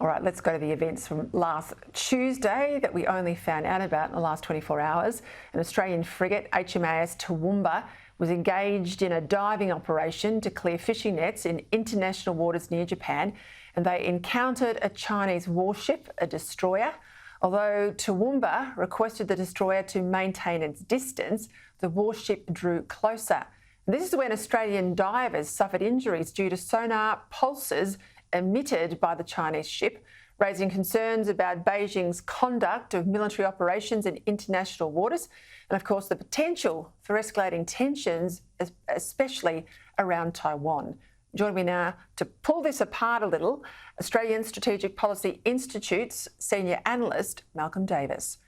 All right, let's go to the events from last Tuesday that we only found out about in the last 24 hours. An Australian frigate, HMAS Toowoomba, was engaged in a diving operation to clear fishing nets in international waters near Japan, and they encountered a Chinese warship, a destroyer. Although Toowoomba requested the destroyer to maintain its distance, the warship drew closer. This is when Australian divers suffered injuries due to sonar pulses emitted by the Chinese ship, raising concerns about Beijing's conduct of military operations in international waters and, of course, the potential for escalating tensions, especially around Taiwan. Joining me now to pull this apart a little, Australian Strategic Policy Institute's senior analyst, Malcolm Davis.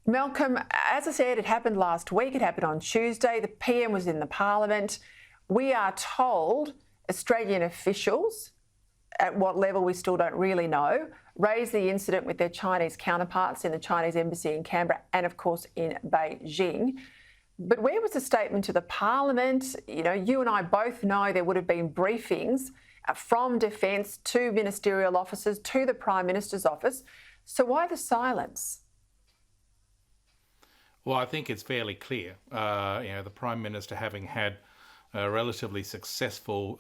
Malcolm, as I said, it happened last week. It happened on Tuesday. The PM was in the Parliament. We are told Australian officials, at what level we still don't really know, raised the incident with their Chinese counterparts in the Chinese embassy in Canberra and, of course, in Beijing. But where was the statement to the Parliament? You know, you and I both know there would have been briefings from Defence to ministerial officers to the Prime Minister's office. So why the silence? Well, I think it's fairly clear. The Prime Minister, having had a relatively successful,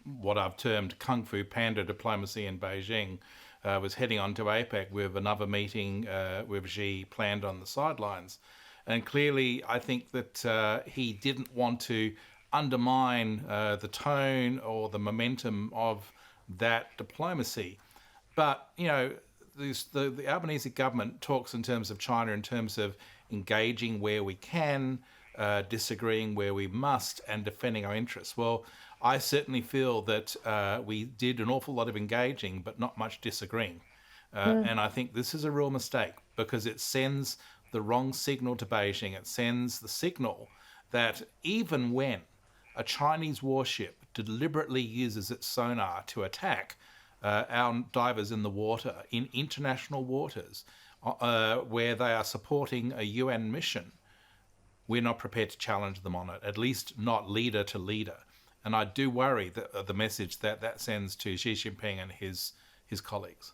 what I've termed Kung Fu Panda diplomacy in Beijing, was heading on to APEC with another meeting with Xi planned on the sidelines. And clearly, I think that he didn't want to undermine the tone or the momentum of that diplomacy. But, you know, the Albanese government talks in terms of China in terms of engaging where we can, disagreeing where we must, and defending our interests. Well, I certainly feel that we did an awful lot of engaging, but not much disagreeing. And I think this is a real mistake because it sends the wrong signal to Beijing. It sends the signal that even when a Chinese warship deliberately uses its sonar to attack our divers in the water, in international waters, where they are supporting a UN mission, we're not prepared to challenge them on it, at least not leader to leader. And I do worry that the message that sends to Xi Jinping and his colleagues.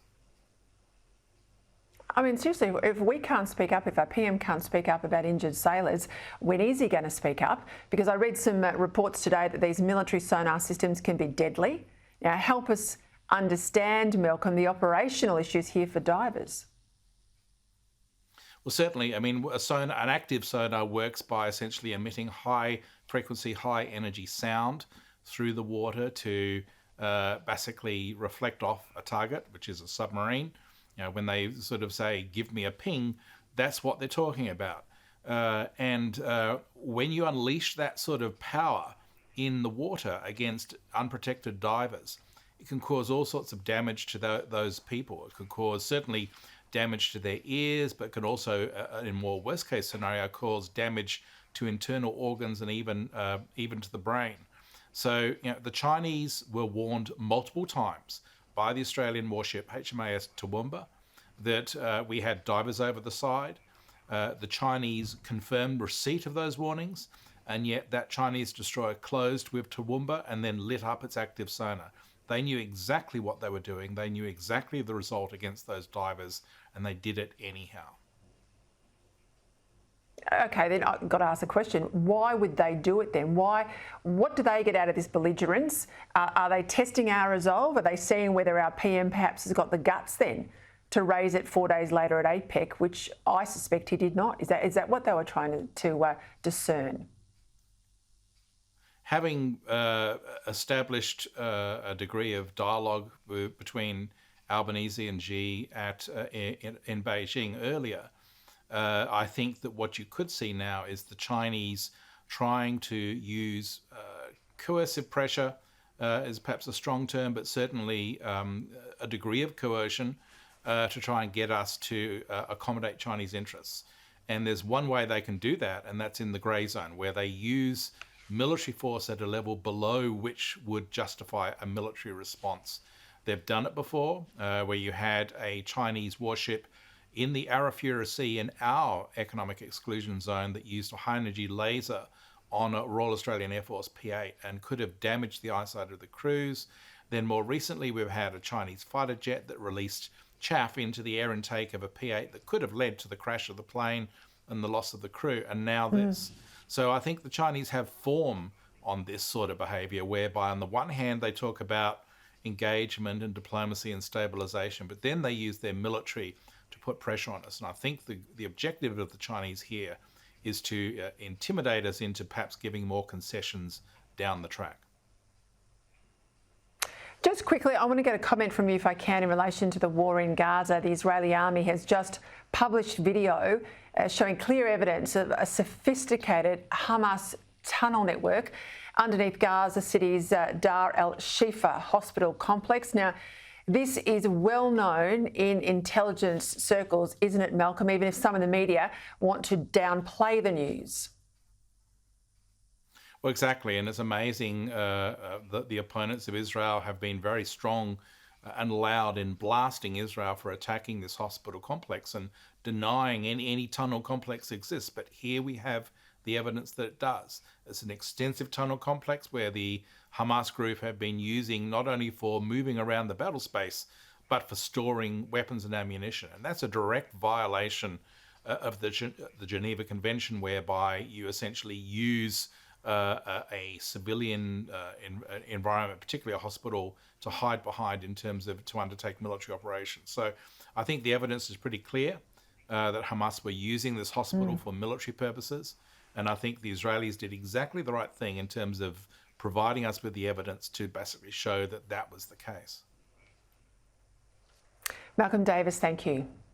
I mean, seriously, if we can't speak up, if our PM can't speak up about injured sailors, when is he going to speak up? Because I read some reports today that these military sonar systems can be deadly. Now, help us understand, Malcolm, the operational issues here for divers. Well, certainly. I mean, an active sonar works by essentially emitting high frequency, high energy sound through the water to basically reflect off a target, which is a submarine. You know, when they sort of say, give me a ping, that's what they're talking about. And when you unleash that sort of power in the water against unprotected divers, it can cause all sorts of damage to those people. It could cause certainly damage to their ears, but can also, in more worst case scenario, cause damage to internal organs and even to the brain. So, you know, the Chinese were warned multiple times by the Australian warship HMAS Toowoomba that we had divers over the side. The Chinese confirmed receipt of those warnings, and yet that Chinese destroyer closed with Toowoomba and then lit up its active sonar. They knew exactly what they were doing. They knew exactly the result against those divers, and they did it anyhow. Okay, then I've got to ask a question. Why would they do it then? What do they get out of this belligerence? Are they testing our resolve? Are they seeing whether our PM perhaps has got the guts then to raise it 4 days later at APEC, which I suspect he did not? Is that what they were trying to discern? Having established a degree of dialogue between Albanese and Xi in Beijing earlier, I think that what you could see now is the Chinese trying to use coercive pressure, is perhaps a strong term, but certainly a degree of coercion to try and get us to accommodate Chinese interests. And there's one way they can do that, and that's in the grey zone, where they use military force at a level below which would justify a military response. They've done it before, where you had a Chinese warship in the Arafura Sea in our economic exclusion zone that used a high-energy laser on a Royal Australian Air Force P-8 and could have damaged the eyesight of the crews. Then more recently, we've had a Chinese fighter jet that released chaff into the air intake of a P-8 that could have led to the crash of the plane and the loss of the crew, and now this. So I think the Chinese have form on this sort of behaviour, whereby on the one hand they talk about engagement and diplomacy and stabilisation, but then they use their military to put pressure on us. And I think the objective of the Chinese here is to intimidate us into perhaps giving more concessions down the track. Just quickly, I want to get a comment from you, if I can, in relation to the war in Gaza. The Israeli army has just published video showing clear evidence of a sophisticated Hamas tunnel network underneath Gaza City's Dar el-Shifa hospital complex. Now, this is well known in intelligence circles, isn't it, Malcolm, even if some of the media want to downplay the news? Well, exactly, and it's amazing that the opponents of Israel have been very strong and loud in blasting Israel for attacking this hospital complex and denying any tunnel complex exists. But here we have the evidence that it does. It's an extensive tunnel complex where the Hamas group have been using not only for moving around the battle space, but for storing weapons and ammunition. And that's a direct violation of the Geneva Convention, whereby you essentially use a civilian environment, particularly a hospital, to hide behind in terms of to undertake military operations. So I think the evidence is pretty clear that Hamas were using this hospital for military purposes. And I think the Israelis did exactly the right thing in terms of providing us with the evidence to basically show that that was the case. Malcolm Davis, thank you.